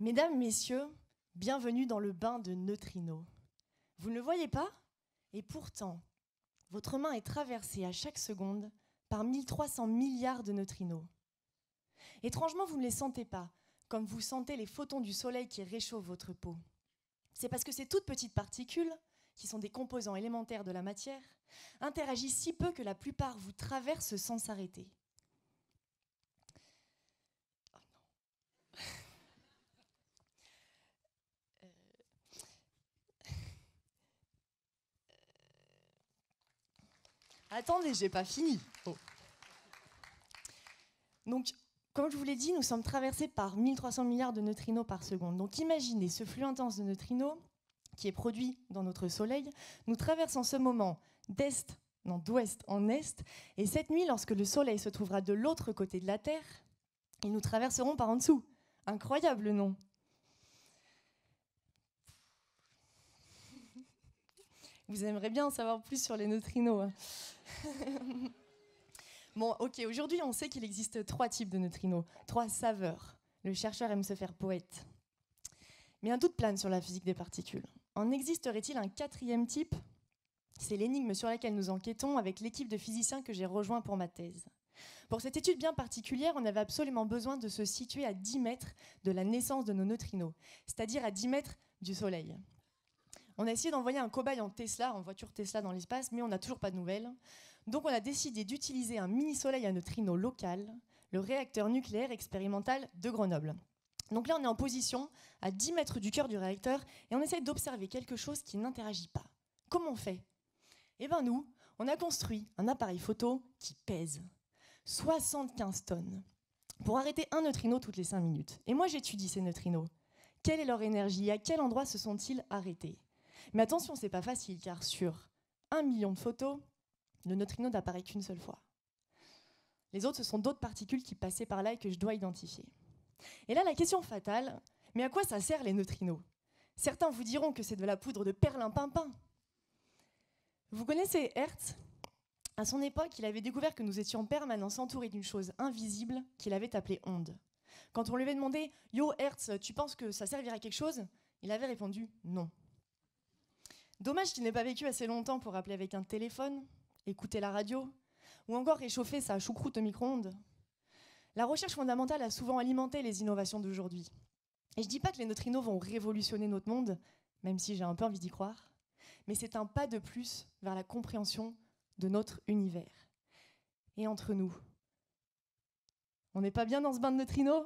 Mesdames, messieurs, bienvenue dans le bain de neutrinos. Vous ne le voyez pas? Et pourtant, votre main est traversée à chaque seconde par 1300 milliards de neutrinos. Étrangement, vous ne les sentez pas, comme vous sentez les photons du soleil qui réchauffent votre peau. C'est parce que ces toutes petites particules, qui sont des composants élémentaires de la matière, interagissent si peu que la plupart vous traversent sans s'arrêter. Attendez, j'ai pas fini. Oh. Donc, comme je vous l'ai dit, nous sommes traversés par 1300 milliards de neutrinos par seconde. Donc imaginez ce flux intense de neutrinos qui est produit dans notre Soleil, nous traverse en ce moment d'ouest en est, et cette nuit, lorsque le Soleil se trouvera de l'autre côté de la Terre, ils nous traverseront par en dessous. Incroyable, non? Vous aimeriez bien en savoir plus sur les neutrinos, hein. Bon, ok, aujourd'hui, on sait qu'il existe 3 types de neutrinos, 3 saveurs. Le chercheur aime se faire poète. Mais un doute plane sur la physique des particules. En existerait-il un 4e type? C'est l'énigme sur laquelle nous enquêtons avec l'équipe de physiciens que j'ai rejoint pour ma thèse. Pour cette étude bien particulière, on avait absolument besoin de se situer à 10 mètres de la naissance de nos neutrinos, c'est-à-dire à 10 mètres du Soleil. On a essayé d'envoyer un cobaye en voiture Tesla dans l'espace, mais on n'a toujours pas de nouvelles. Donc on a décidé d'utiliser un mini-soleil à neutrinos local, le réacteur nucléaire expérimental de Grenoble. Donc là, on est en position à 10 mètres du cœur du réacteur et on essaie d'observer quelque chose qui n'interagit pas. Comment on fait? Eh bien nous, on a construit un appareil photo qui pèse 75 tonnes pour arrêter un neutrino toutes les 5 minutes. Et moi, j'étudie ces neutrinos. Quelle est leur énergie? À quel endroit se sont-ils arrêtés? Mais attention, c'est pas facile, car sur 1 million de photos, le neutrino n'apparaît qu'une seule fois. Les autres, ce sont d'autres particules qui passaient par là et que je dois identifier. Et là, la question fatale, mais à quoi ça sert les neutrinos? Certains vous diront que c'est de la poudre de perlimpinpin. Vous connaissez Hertz? À son époque, il avait découvert que nous étions en permanence entourés d'une chose invisible qu'il avait appelée onde. Quand on lui avait demandé « Yo Hertz, tu penses que ça servira à quelque chose ?» il avait répondu « Non ». Dommage qu'il n'ait pas vécu assez longtemps pour appeler avec un téléphone, écouter la radio, ou encore réchauffer sa choucroute au micro-ondes. La recherche fondamentale a souvent alimenté les innovations d'aujourd'hui. Et je ne dis pas que les neutrinos vont révolutionner notre monde, même si j'ai un peu envie d'y croire, mais c'est un pas de plus vers la compréhension de notre univers. Et entre nous, on n'est pas bien dans ce bain de neutrinos ?